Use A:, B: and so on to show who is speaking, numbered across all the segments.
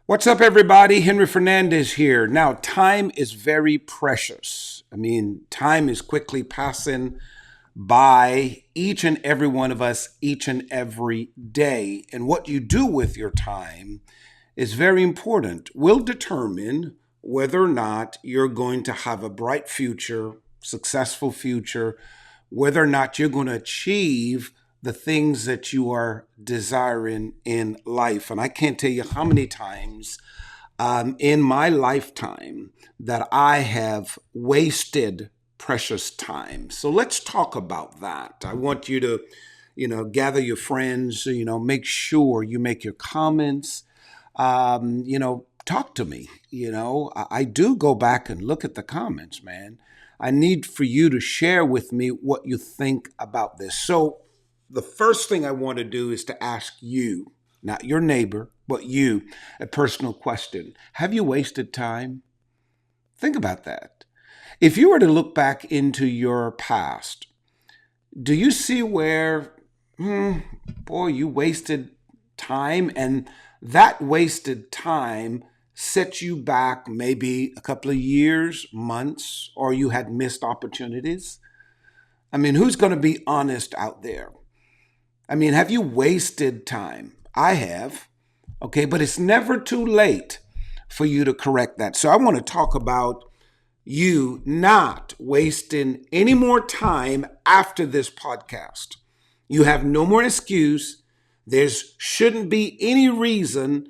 A: What's up, everybody? Henry Fernandez here. Now, time is very precious. Time is quickly passing by each and every one of us each and every day. And what you do with your time is very important. Will determine whether or not you're going to have a bright future, successful future, whether or not you're going to achieve the things that you are desiring in life. And I can't tell you how many times in my lifetime that I have wasted precious time. So let's talk about that. I want you to, gather your friends, make sure you make your comments, talk to me. I do go back and look at the comments, man. I need for you to share with me what you think about this. So the first thing I want to do is to ask you, not your neighbor, but you, a personal question. Have you wasted time? Think about that. If you were to look back into your past, do you see where, you wasted time, and that wasted time set you back maybe a couple of years, months, or you had missed opportunities? Who's going to be honest out there? Have you wasted time? I have. Okay, but it's never too late for you to correct that. So I want to talk about you not wasting any more time after this podcast. You have no more excuse. There shouldn't be any reason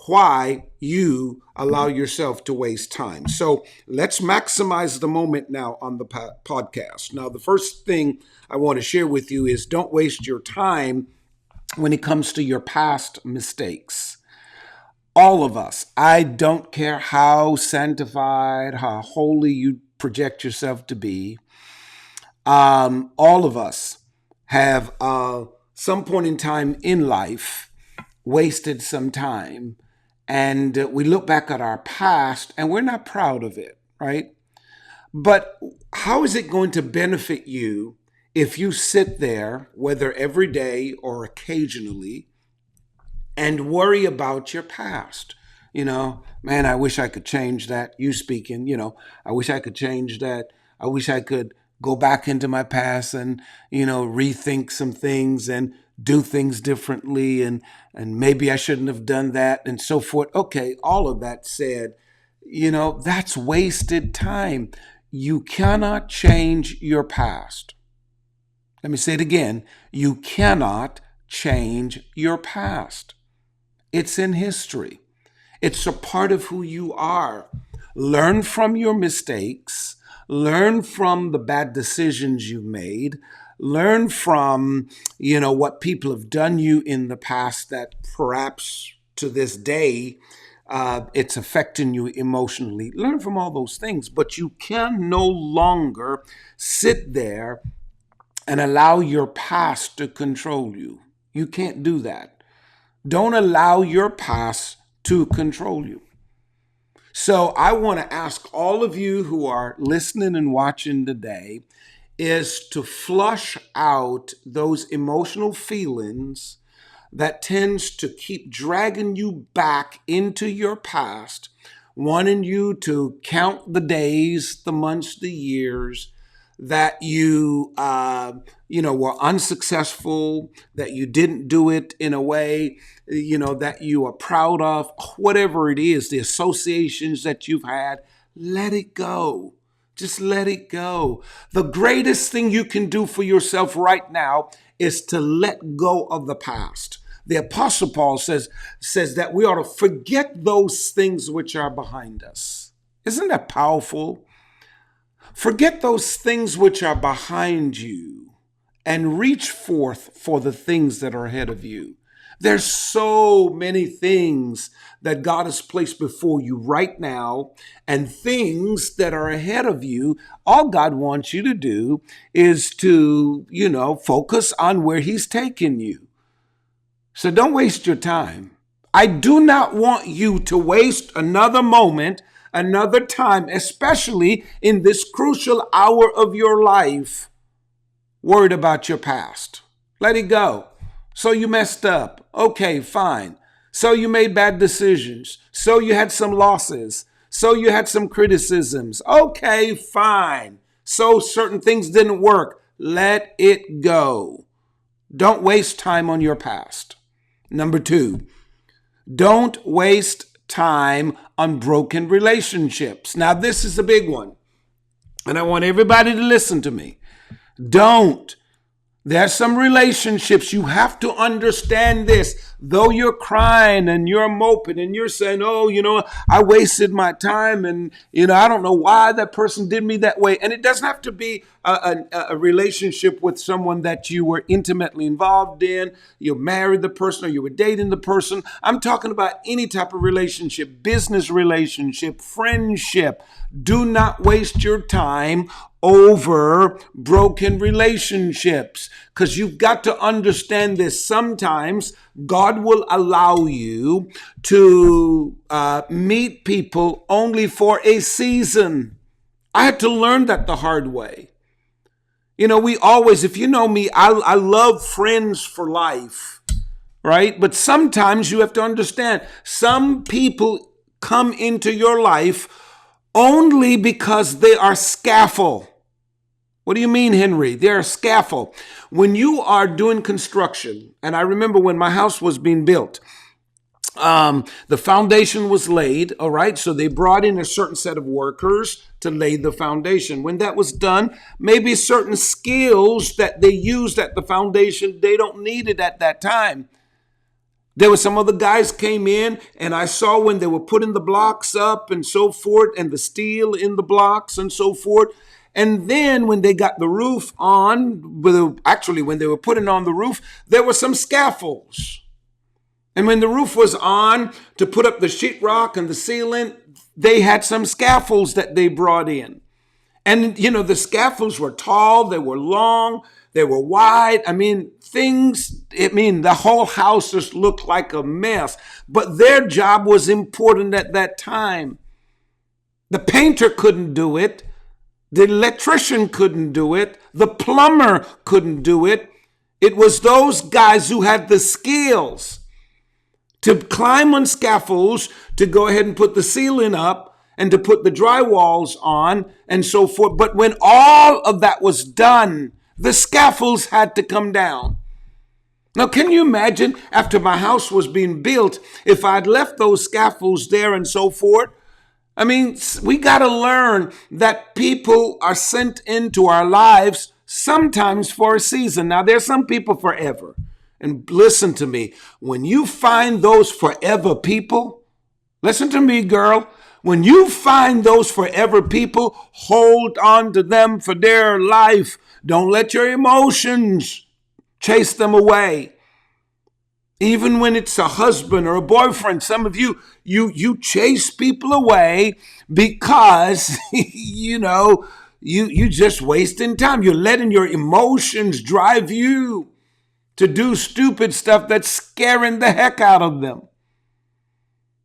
A: why you allow yourself to waste time. So let's maximize the moment now on the podcast. Now, the first thing I want to share with you is don't waste your time when it comes to your past mistakes. All of us, I don't care how sanctified, how holy you project yourself to be, all of us have some point in time in life wasted some time. And we look back at our past and we're not proud of it, right? But how is it going to benefit you if you sit there, whether every day or occasionally, and worry about your past? Man, I wish I could change that. You speaking, I wish I could change that. I wish I could go back into my past and, rethink some things and do things differently, and maybe I shouldn't have done that, and so forth. Okay, all of that said, that's wasted time. You cannot change your past. Let me say it again. You cannot change your past. It's in history. It's a part of who you are. Learn from your mistakes. Learn from the bad decisions you've made. Learn from, what people have done you in the past that perhaps to this day, it's affecting you emotionally. Learn from all those things, but you can no longer sit there and allow your past to control you. You can't do that. Don't allow your past to control you. So I want to ask all of you who are listening and watching today is to flush out those emotional feelings that tends to keep dragging you back into your past, wanting you to count the days, the months, the years that you, were unsuccessful, that you didn't do it in a way, that you are proud of, whatever it is, the associations that you've had, let it go. Just let it go. The greatest thing you can do for yourself right now is to let go of the past. The Apostle Paul says that we ought to forget those things which are behind us. Isn't that powerful? Forget those things which are behind you and reach forth for the things that are ahead of you. There's so many things that God has placed before you right now, and things that are ahead of you. All God wants you to do is to, focus on where He's taking you. So don't waste your time. I do not want you to waste another moment, another time, especially in this crucial hour of your life, worried about your past. Let it go. So you messed up. Okay, fine. So you made bad decisions. So you had some losses. So you had some criticisms. Okay, fine. So certain things didn't work. Let it go. Don't waste time on your past. Number 2, don't waste time on broken relationships. Now, this is a big one, and I want everybody to listen to me. Don't. There's some relationships, you have to understand this. Though you're crying and you're moping and you're saying, oh, I wasted my time and, I don't know why that person did me that way. And it doesn't have to be a relationship with someone that you were intimately involved in. You married the person or you were dating the person. I'm talking about any type of relationship, business relationship, friendship. Do not waste your time over broken relationships, because you've got to understand this. Sometimes God will allow you to meet people only for a season. I had to learn that the hard way. We always, if you know me, I love friends for life, right? But sometimes you have to understand, some people come into your life only because they are scaffold. What do you mean, Henry? They're a scaffold. When you are doing construction, and I remember when my house was being built, the foundation was laid, all right? So they brought in a certain set of workers to lay the foundation. When that was done, maybe certain skills that they used at the foundation, they don't need it at that time. There were some other guys came in, and I saw when they were putting the blocks up and so forth, and the steel in the blocks and so forth. And then when they got the roof on, when they were putting on the roof, there were some scaffolds. And when the roof was on to put up the sheetrock and the ceiling, they had some scaffolds that they brought in. And, the scaffolds were tall, they were long, they were wide. The whole house just looked like a mess. But their job was important at that time. The painter couldn't do it. The electrician couldn't do it. The plumber couldn't do it. It was those guys who had the skills to climb on scaffolds, to go ahead and put the ceiling up and to put the drywalls on and so forth. But when all of that was done, the scaffolds had to come down. Now, can you imagine after my house was being built, if I'd left those scaffolds there and so forth? We got to learn that people are sent into our lives sometimes for a season. Now, there's some people forever. And listen to me, when you find those forever people, listen to me, girl, when you find those forever people, hold on to them for their life. Don't let your emotions chase them away. Even when it's a husband or a boyfriend, some of you chase people away because, you just wasting time. You're letting your emotions drive you to do stupid stuff that's scaring the heck out of them.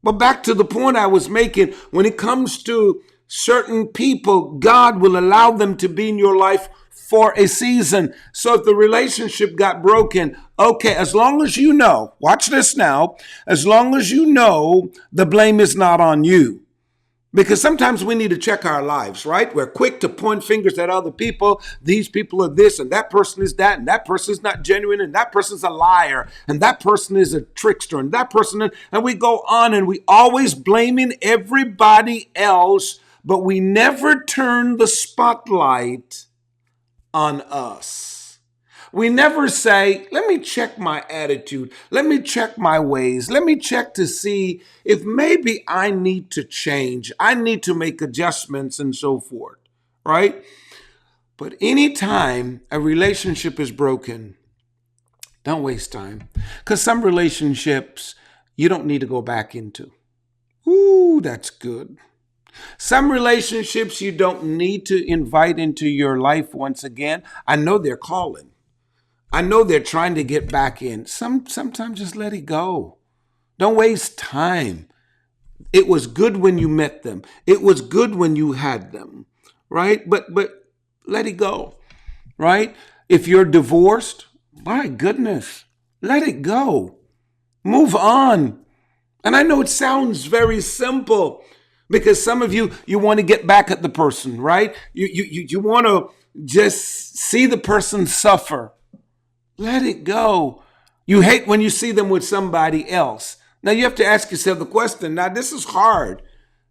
A: But back to the point I was making, when it comes to certain people, God will allow them to be in your life for a season. So if the relationship got broken, okay, as long as you know, watch this now, as long as you know the blame is not on you. Because sometimes we need to check our lives, right? We're quick to point fingers at other people. These people are this, and that person is that, and that person is not genuine, and that person's a liar, and that person is a trickster, and that person, and we go on, and we always blaming everybody else, but we never turn the spotlight on us. We never say, let me check my attitude. Let me check my ways. Let me check to see if maybe I need to change. I need to make adjustments and so forth, right? But anytime a relationship is broken, don't waste time. Because some relationships you don't need to go back into. Ooh, that's good. Some relationships you don't need to invite into your life once again. I know they're calling. I know they're trying to get back in. Sometimes just let it go. Don't waste time. It was good when you met them. It was good when you had them, right? But let it go, right? If you're divorced, my goodness, let it go. Move on. And I know it sounds very simple because some of you, you want to get back at the person, right? You want to just see the person suffer. Let it go. You hate when you see them with somebody else. Now you have to ask yourself the question. Now this is hard.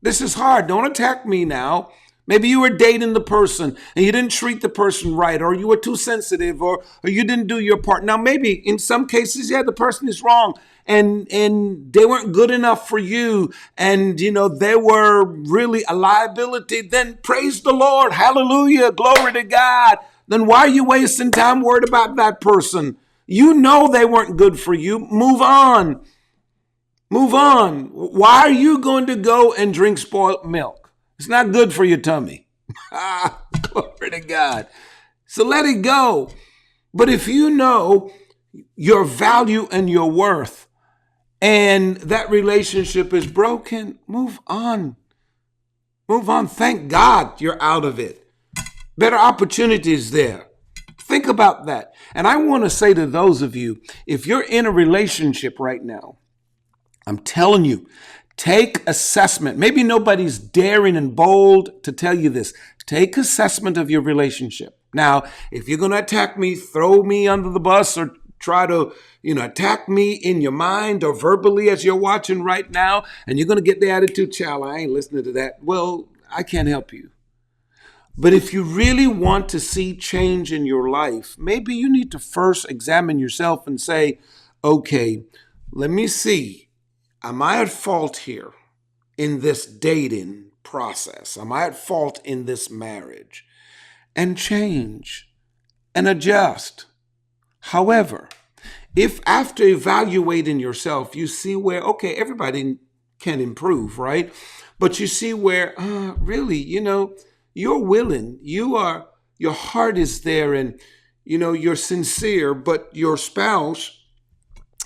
A: This is hard. Don't attack me now. Maybe you were dating the person and you didn't treat the person right, or you were too sensitive, or you didn't do your part. Now, maybe in some cases, yeah, the person is wrong and they weren't good enough for you, and they were really a liability. Then praise the Lord. Hallelujah. Glory to God. Then why are you wasting time worried about that person? You know they weren't good for you. Move on. Move on. Why are you going to go and drink spoiled milk? It's not good for your tummy. Glory to God. So let it go. But if you know your value and your worth, and that relationship is broken, move on. Move on. Thank God you're out of it. Better opportunities there. Think about that. And I want to say to those of you, if you're in a relationship right now, I'm telling you, take assessment. Maybe nobody's daring and bold to tell you this. Take assessment of your relationship. Now, if you're going to attack me, throw me under the bus, or try to, attack me in your mind or verbally as you're watching right now, and you're going to get the attitude, child, I ain't listening to that. Well, I can't help you. But if you really want to see change in your life, maybe you need to first examine yourself and say, okay, let me see. Am I at fault here in this dating process? Am I at fault in this marriage? And change and adjust. However, if after evaluating yourself, you see where, okay, everybody can improve, right? But you see where, really, you're willing, your heart is there, and, you're sincere, but your spouse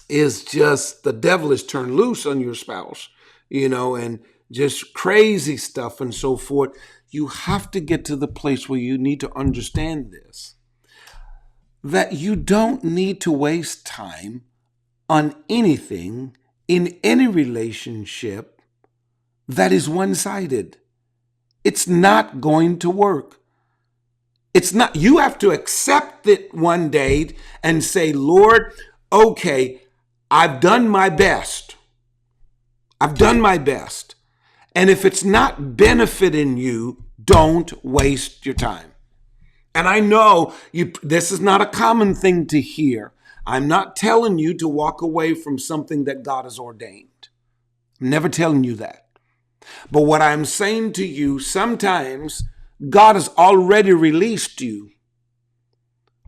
A: is just, the devil is turned loose on your spouse, and just crazy stuff and so forth. You have to get to the place where you need to understand this, that you don't need to waste time on anything in any relationship that is one-sided. It's not going to work. It's not. You have to accept it one day and say, Lord, okay, I've done my best. I've done my best. And if it's not benefiting you, don't waste your time. And I know this is not a common thing to hear. I'm not telling you to walk away from something that God has ordained. I'm never telling you that. But what I'm saying to you, sometimes God has already released you,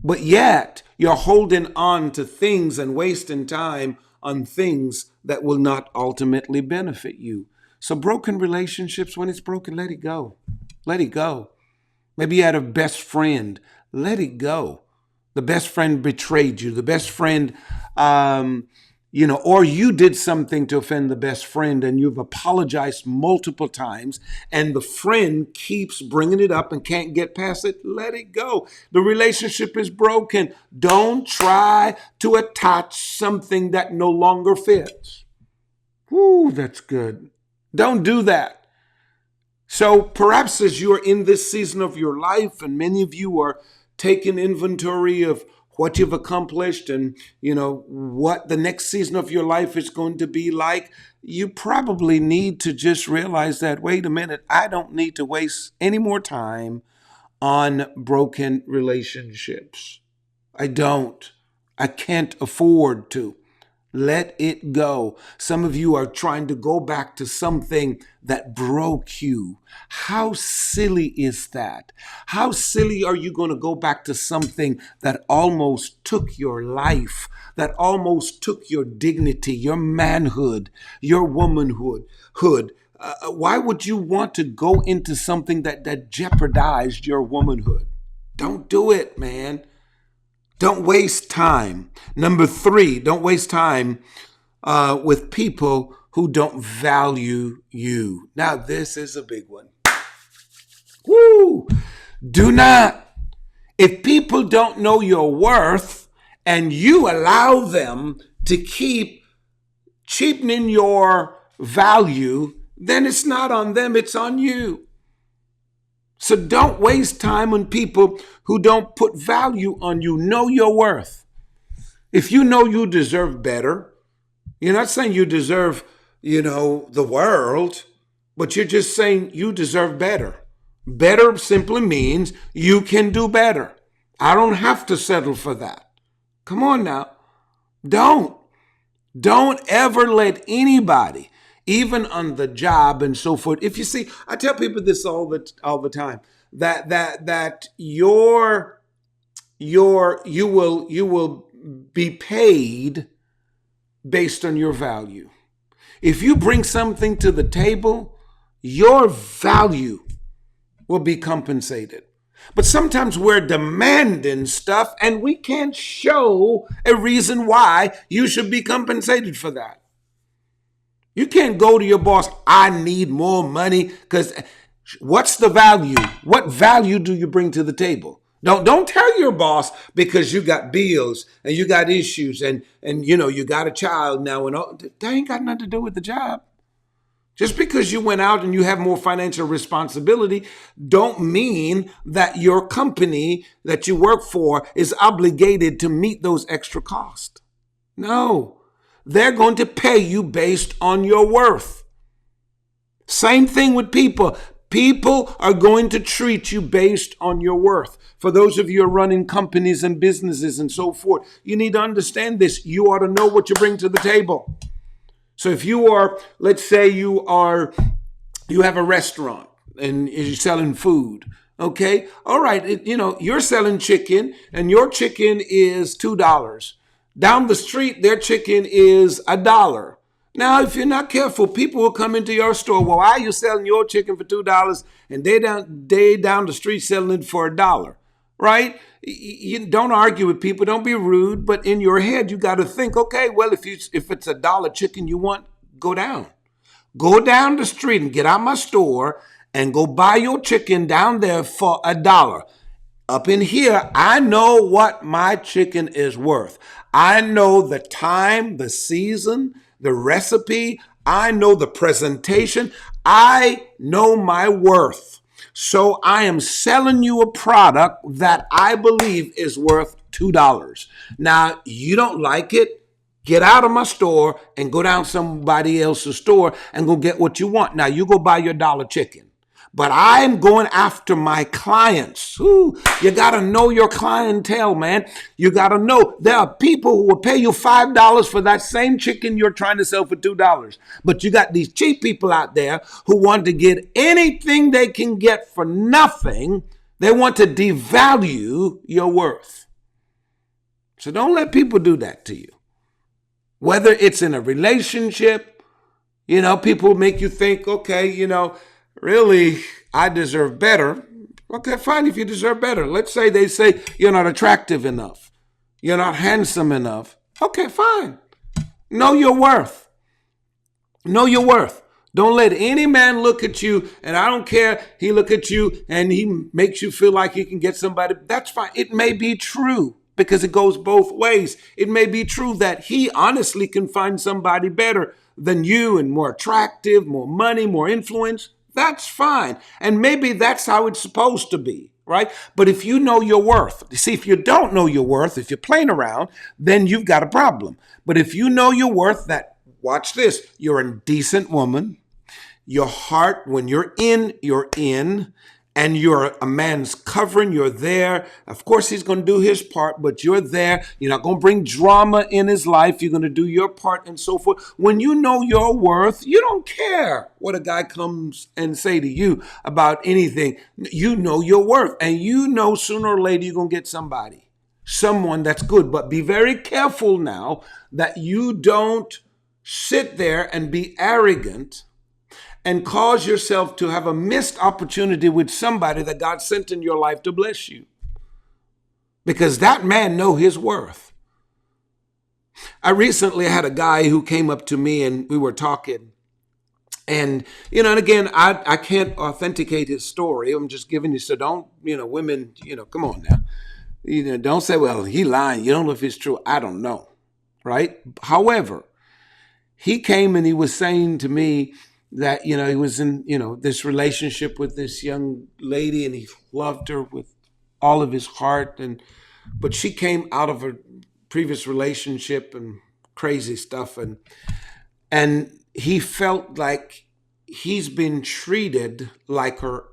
A: but yet you're holding on to things and wasting time on things that will not ultimately benefit you. So broken relationships, when it's broken, let it go. Let it go. Maybe you had a best friend. Let it go. The best friend betrayed you. The best friend, or you did something to offend the best friend, and you've apologized multiple times, and the friend keeps bringing it up and can't get past it. Let it go. The relationship is broken. Don't try to attach something that no longer fits. Whew, that's good. Don't do that. So perhaps as you're in this season of your life, and many of you are taking inventory of what you've accomplished and, what the next season of your life is going to be like, you probably need to just realize that, wait a minute, I don't need to waste any more time on broken relationships. I don't. I can't afford to. Let it go. Some of you are trying to go back to something that broke you. How silly is that? How silly are you going to go back to something that almost took your life, that almost took your dignity, your manhood, your womanhood? Why would you want to go into something that jeopardized your womanhood? Don't do it, man. Don't waste time. Number 3, don't waste time with people who don't value you. Now, this is a big one. Woo! Do not. If people don't know your worth and you allow them to keep cheapening your value, then it's not on them, it's on you. So don't waste time on people who don't put value on you. Know your worth. If you know you deserve better, you're not saying you deserve, the world, but you're just saying you deserve better. Better simply means you can do better. I don't have to settle for that. Come on now. Don't ever let anybody, even on the job and so forth. If you see, I tell people this all the time, that you will be paid based on your value. If you bring something to the table, your value will be compensated. But sometimes we're demanding stuff and we can't show a reason why you should be compensated for that. You can't go to your boss, I need more money, because what's the value? What value do you bring to the table? Don't tell your boss because you got bills and you got issues and you got a child now and all. That ain't got nothing to do with the job. Just because you went out and you have more financial responsibility don't mean that your company that you work for is obligated to meet those extra costs. No, they're going to pay you based on your worth. Same thing with people. People are going to treat you based on your worth. For those of you who are running companies and businesses and so forth, you need to understand this. You ought to know what you bring to the table. So if you are, let's say you have a restaurant and you're selling food, okay? All right, you're selling chicken and your chicken is $2. Down the street, their chicken is $1. Now, if you're not careful, people will come into your store. Well, why are you selling your chicken for $2 and they down the street selling it for $1? Right? You don't argue with people. Don't be rude. But in your head, you got to think, okay, well, if it's $1 chicken you want, go down. Go down the street and get out my store and go buy your chicken down there for $1. Up in here, I know what my chicken is worth. I know the time, the season, the recipe. I know the presentation. I know my worth. So I am selling you a product that I believe is worth $2. Now, you don't like it, get out of my store and go down somebody else's store and go get what you want. Now, you go buy your $1 chicken. But I'm going after my clients. Ooh, you got to know your clientele, man. You got to know there are people who will pay you $5 for that same chicken you're trying to sell for $2. But you got these cheap people out there who want to get anything they can get for nothing. They want to devalue your worth. So don't let people do that to you. Whether it's in a relationship, people make you think, okay, really, I deserve better. Okay, fine, if you deserve better. Let's say they say you're not attractive enough. You're not handsome enough. Okay, fine. Know your worth. Know your worth. Don't let any man look at you, and I don't care, he look at you and he makes you feel like he can get somebody. That's fine. It may be true because it goes both ways. It may be true that he honestly can find somebody better than you and more attractive, more money, more influence. That's fine. And maybe that's how it's supposed to be, right? But if you know your worth, see, if you don't know your worth, if you're playing around, then you've got a problem. But if you know your worth, watch this, you're a decent woman, your heart, when you're in, and you're a man's covering, you're there. Of course, he's going to do his part, but you're there. You're not going to bring drama in his life. You're going to do your part and so forth. When you know your worth, you don't care what a guy comes and say to you about anything. You know your worth, and you know sooner or later you're going to get someone that's good. But be very careful now that you don't sit there and be arrogant and cause yourself to have a missed opportunity with somebody that God sent in your life to bless you. Because that man know his worth. I recently had a guy who came up to me and we were talking. And, and again, I can't authenticate his story. I'm just giving you, so don't, women, come on now. Don't say, well, he lying. You don't know if it's true. I don't know, right? However, he came and he was saying to me that, he was in, this relationship with this young lady and he loved her with all of his heart. But she came out of a previous relationship and crazy stuff. And he felt like he's been treated like her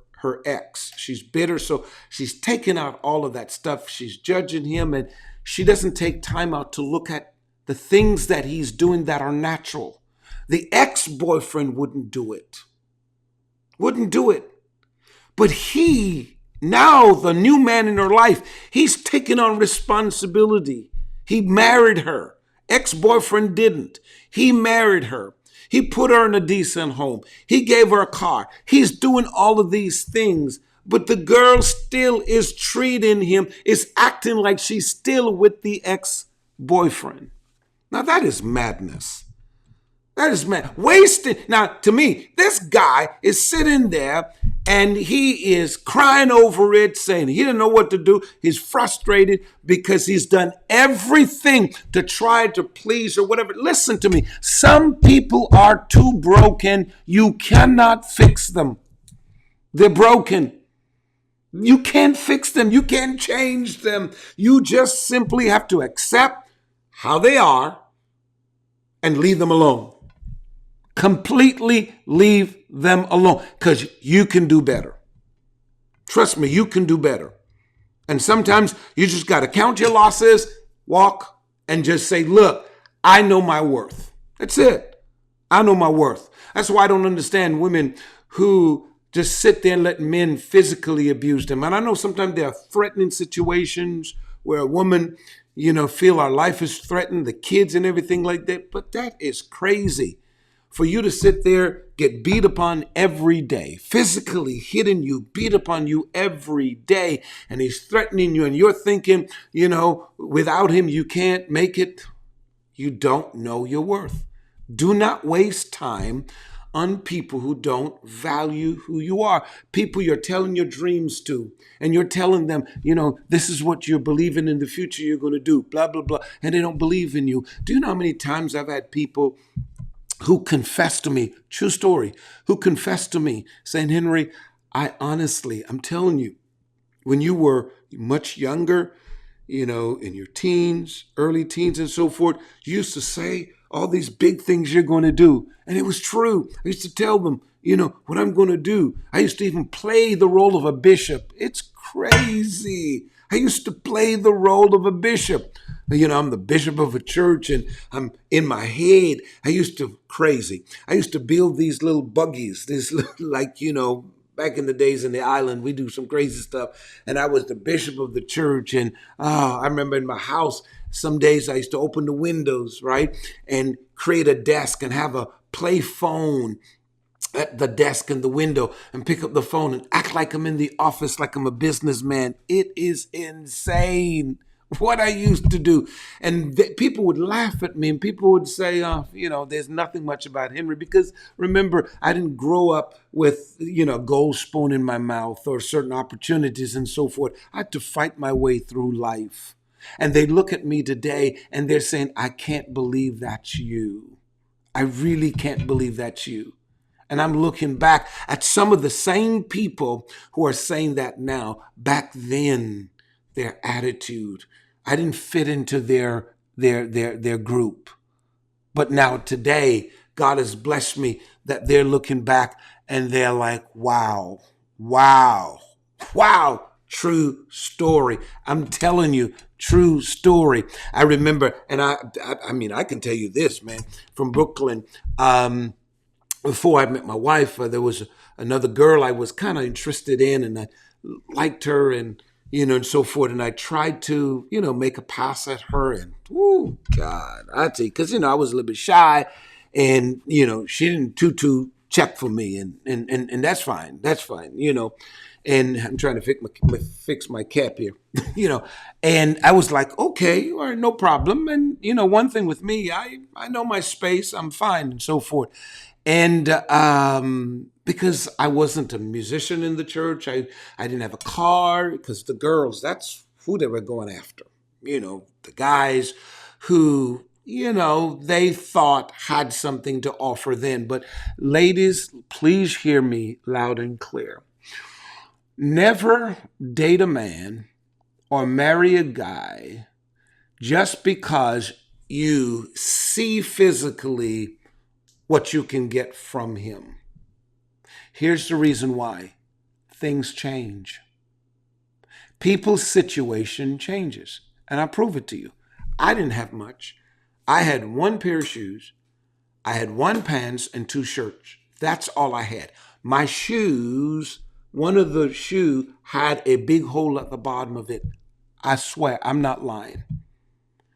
A: ex. She's bitter, so she's taking out all of that stuff. She's judging him, and she doesn't take time out to look at the things that he's doing that are natural. The ex-boyfriend wouldn't do it. Wouldn't do it. But he, now the new man in her life, he's taking on responsibility. He married her. Ex-boyfriend didn't. He married her. He put her in a decent home. He gave her a car. He's doing all of these things. But the girl still is treating him, is acting like she's still with the ex-boyfriend. Now that is madness. That is mad. Wasting. Now, to me, this guy is sitting there and he is crying over it, saying he didn't know what to do. He's frustrated because he's done everything to try to please or whatever. Listen to me. Some people are too broken. You cannot fix them. They're broken. You can't fix them. You can't change them. You just simply have to accept how they are and leave them alone. Completely leave them alone because you can do better. Trust me, you can do better. And sometimes you just got to count your losses, walk, and just say, look, I know my worth. That's it. I know my worth. That's why I don't understand women who just sit there and let men physically abuse them. And I know sometimes there are threatening situations where a woman, feel our life is threatened, the kids and everything like that. But that is crazy. For you to sit there, get beat upon every day, physically hitting you, beat upon you every day, and he's threatening you, and you're thinking, without him, you can't make it. You don't know your worth. Do not waste time on people who don't value who you are. People you're telling your dreams to, and you're telling them, this is what you're believing in the future you're going to do, blah, blah, blah, and they don't believe in you. Do you know how many times I've had people who confessed to me, true story, who confessed to me saying, Henry, I'm telling you, when you were much younger, in your teens, early teens and so forth, you used to say all these big things you're going to do. And it was true. I used to tell them, what I'm going to do. I used to even play the role of a bishop. It's crazy. I used to play the role of a bishop. I'm the bishop of a church and I'm in my head. I used to build these little buggies, back in the days in the island, we do some crazy stuff. And I was the bishop of the church. And I remember in my house, some days I used to open the windows, right? And create a desk and have a play phone at the desk in the window and pick up the phone and act like I'm in the office, like I'm a businessman. It is insane what I used to do. And people would laugh at me and people would say, there's nothing much about Henry, because remember, I didn't grow up with, a gold spoon in my mouth or certain opportunities and so forth. I had to fight my way through life. And they look at me today and they're saying, I can't believe that's you. I really can't believe that's you. And I'm looking back at some of the same people who are saying that now. Back then, their attitude, I didn't fit into their group. But now today, God has blessed me that they're looking back and they're like, wow, true story. I'm telling you, true story. I remember, and I can tell you this, man, from Brooklyn. Before I met my wife, there was another girl I was kind of interested in, and I liked her, and and so forth. And I tried to, make a pass at her, and oh God, I tell you, because I was a little bit shy, and she didn't too check for me, and that's fine, And I'm trying to fix my cap here, And I was like, okay, all right, no problem. And one thing with me, I know my space, I'm fine, and so forth. And because I wasn't a musician in the church, I didn't have a car, because the girls, that's who they were going after. The guys who they thought had something to offer then. But ladies, please hear me loud and clear. Never date a man or marry a guy just because you see physically what you can get from him. Here's the reason why. Things change. People's situation changes. And I'll prove it to you. I didn't have much. I had one pair of shoes. I had one pants and two shirts. That's all I had. My shoes, one of the shoe had a big hole at the bottom of it. I swear, I'm not lying.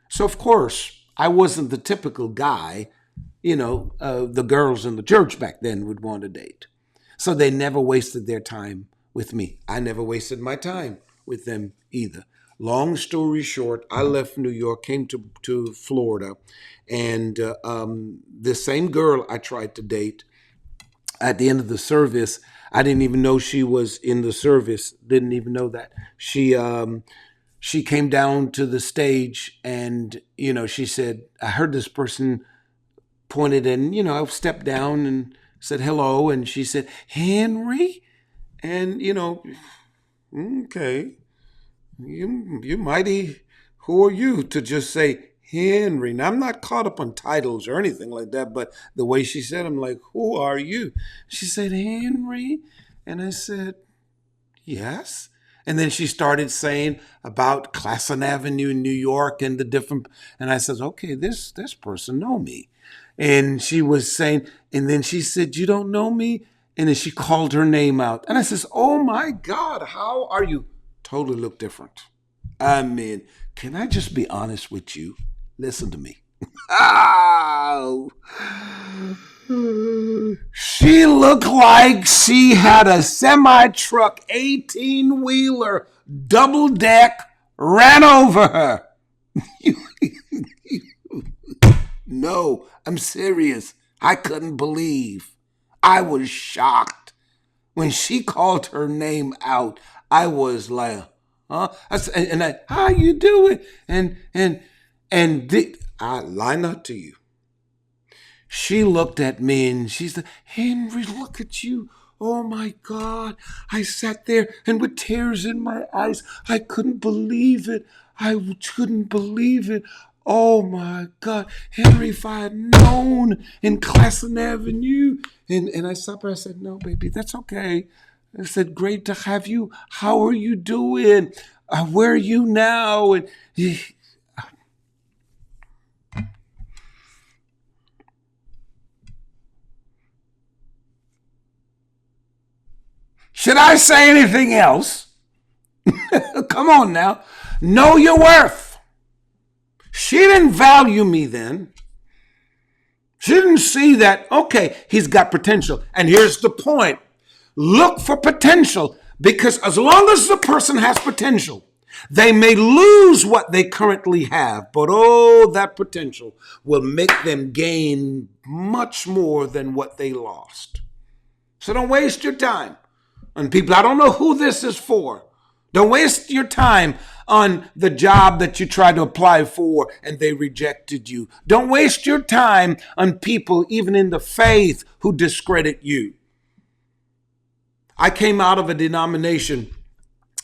A: So, of course, I wasn't the typical guy, the girls in the church back then would want to date. So they never wasted their time with me. I never wasted my time with them either. Long story short, I left New York, came to Florida, and the same girl I tried to date, at the end of the service, I didn't even know she was in the service, didn't even know that. She came down to the stage and, she said, I heard this person pointed and, I stepped down and said hello. And she said, Henry? And, okay, you mighty, who are you to just say Henry? Now, I'm not caught up on titles or anything like that, but the way she said, I'm like, who are you? She said, Henry. And I said, yes. And then she started saying about Classen Avenue in New York and the different, and I said, okay, this person know me. And she was saying, and then she said, you don't know me? And then she called her name out. And I says, oh my God, how are you? Totally look different. I mean, can I just be honest with you? Listen to me. Oh. She looked like she had a semi-truck 18-wheeler double deck ran over her. No, I'm serious. I couldn't believe. I was shocked. When she called her name out, I was like, huh? How you doing? I lie not to you. She looked at me and she said, Henry, look at you. Oh my God. I sat there and with tears in my eyes, I couldn't believe it. I couldn't believe it. Oh my God. Henry, if I had known in Classen Avenue. And I stopped her. I said, no, baby, that's okay. I said, great to have you. How are you doing? Where are you now? And should I say anything else? Come on now. Know your worth. She didn't value me then. She didn't see that, okay, he's got potential. And here's the point. Look for potential, because as long as the person has potential, they may lose what they currently have, but that potential will make them gain much more than what they lost. So don't waste your time on people. I don't know who this is for. Don't waste your time on the job that you tried to apply for and they rejected you. Don't waste your time on people, even in the faith, who discredit you. I came out of a denomination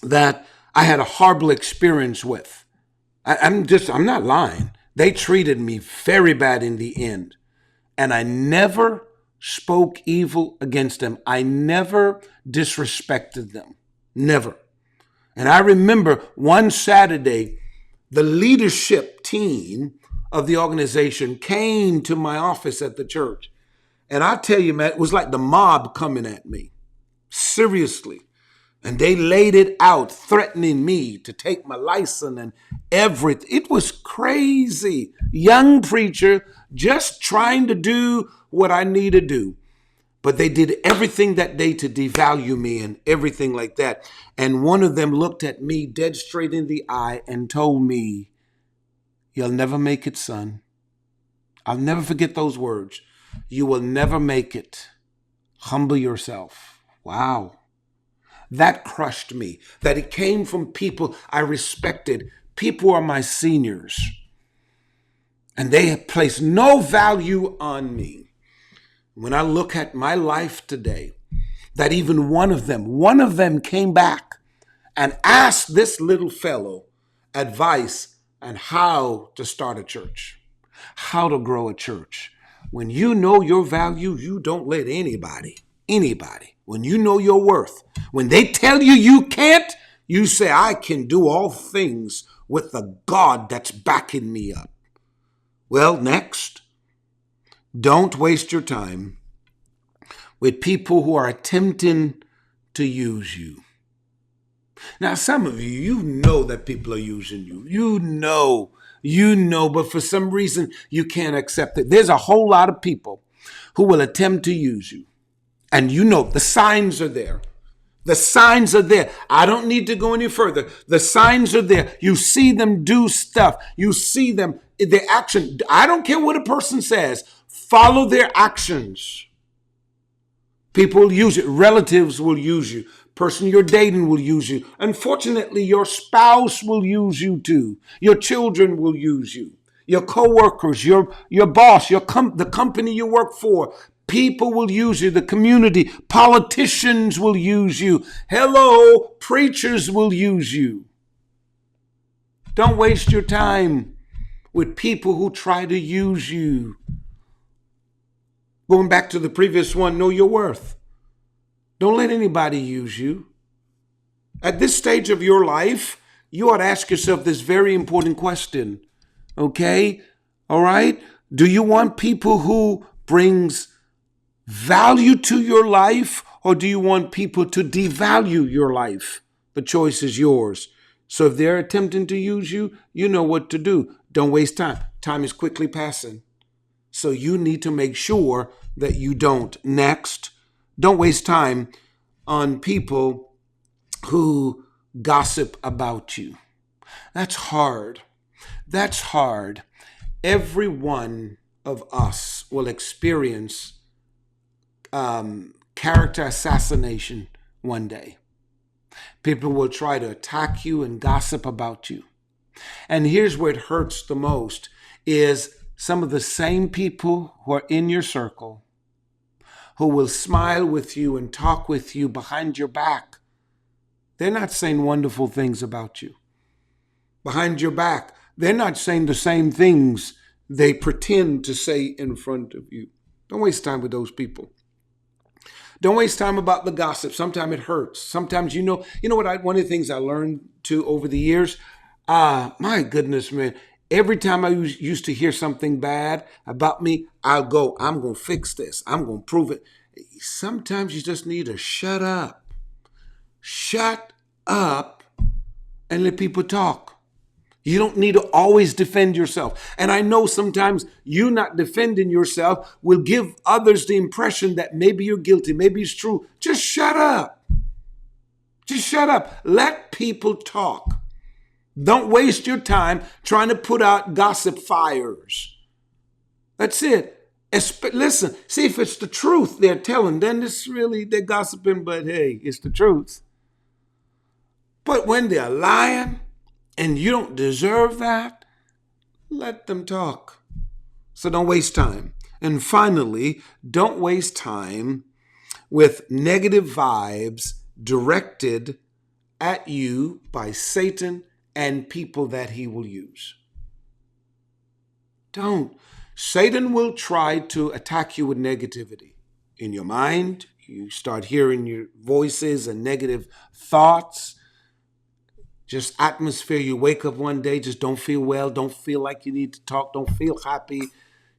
A: that I had a horrible experience with. I'm not lying. They treated me very bad in the end. And I never spoke evil against them. I never disrespected them. Never. And I remember one Saturday, the leadership team of the organization came to my office at the church. And I tell you, man, it was like the mob coming at me. Seriously. And they laid it out, threatening me to take my license and everything. It was crazy. Young preacher, just trying to do what I need to do. But they did everything that day to devalue me and everything like that. And one of them looked at me dead straight in the eye and told me, you'll never make it, son. I'll never forget those words. You will never make it. Humble yourself. Wow. That crushed me. That it came from people I respected. People are my seniors. and they have placed no value on me. When I look at my life today, that even one of them came back and asked this little fellow advice on how to start a church, how to grow a church. When you know your value, you don't let anybody, when you know your worth, when they tell you you can't, you say, I can do all things with the God that's backing me up. Well, next, don't waste your time with people who are attempting to use you. Now, some of you, you know that people are using you. You know, but for some reason, you can't accept it. There's a whole lot of people who will attempt to use you. And you know, the signs are there. The signs are there. I don't need to go any further. The signs are there. You see them do stuff. You see them, their action. I don't care what a person says. Follow their actions. People will use it. Relatives will use you. Person you're dating will use you. Unfortunately, your spouse will use you too. Your children will use you. Your coworkers, your boss, the company you work for. People will use you. The community, politicians will use you. Hello, preachers will use you. Don't waste your time with people who try to use you. Going back to the previous one, know your worth. Don't let anybody use you. At this stage of your life, you ought to ask yourself this very important question. Okay? All right? Do you want people who brings value to your life, or do you want people to devalue your life? The choice is yours. So if they're attempting to use you, you know what to do. Don't waste time. Time is quickly passing. So you need to make sure that you don't. Next, don't waste time on people who gossip about you. That's hard. That's hard. Every one of us will experience character assassination one day. People will try to attack you and gossip about you. And here's where it hurts the most is some of the same people who are in your circle who will smile with you and talk with you behind your back. They're not saying wonderful things about you. Behind your back, they're not saying the same things they pretend to say in front of you. Don't waste time with those people. Don't waste time about the gossip. Sometimes it hurts. Sometimes you know what one of the things I learned too over the years, my goodness, man, every time I used to hear something bad about me, I'm going to fix this. I'm going to prove it. Sometimes you just need to shut up. Shut up and let people talk. You don't need to always defend yourself. And I know sometimes you not defending yourself will give others the impression that maybe you're guilty, maybe it's true. Just shut up. Just shut up. Let people talk. Don't waste your time trying to put out gossip fires. That's it. Listen, see if it's the truth they're telling, then it's really, they're gossiping, but hey, it's the truth. But when they're lying and you don't deserve that, let them talk. So don't waste time. And finally, don't waste time with negative vibes directed at you by Satan and people that he will use. Don't. Satan will try to attack you with negativity in your mind. You start hearing your voices and negative thoughts. Just atmosphere. You wake up one day, just don't feel well, don't feel like you need to talk, don't feel happy.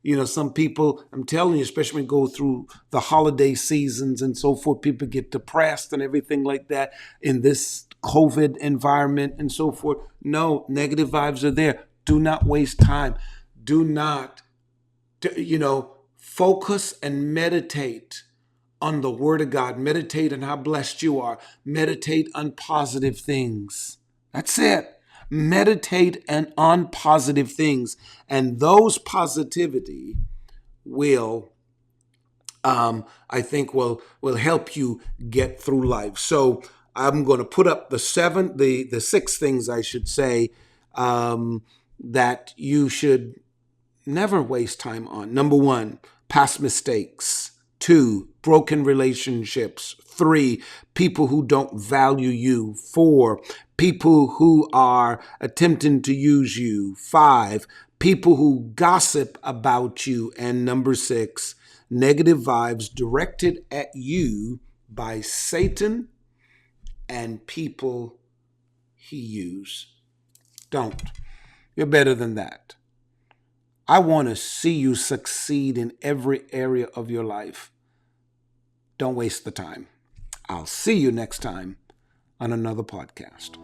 A: You know, some people, I'm telling you, especially when you go through the holiday seasons and so forth, people get depressed and everything like that in this COVID environment and so forth. No, negative vibes are there. Do not waste time. Do not, focus and meditate on the Word of God. Meditate on how blessed you are. Meditate on positive things. That's it. Meditate on positive things. And those positivity will, I think, will help you get through life. So I'm going to put up the 6 things I should say that you should never waste time on. Number one, past mistakes. Two, broken relationships. Three, people who don't value you. Four, people who are attempting to use you. Five, people who gossip about you. And number six, negative vibes directed at you by Satan and people he used. Don't. You're better than that. I want to see you succeed in every area of your life. Don't waste the time. I'll see you next time on another podcast.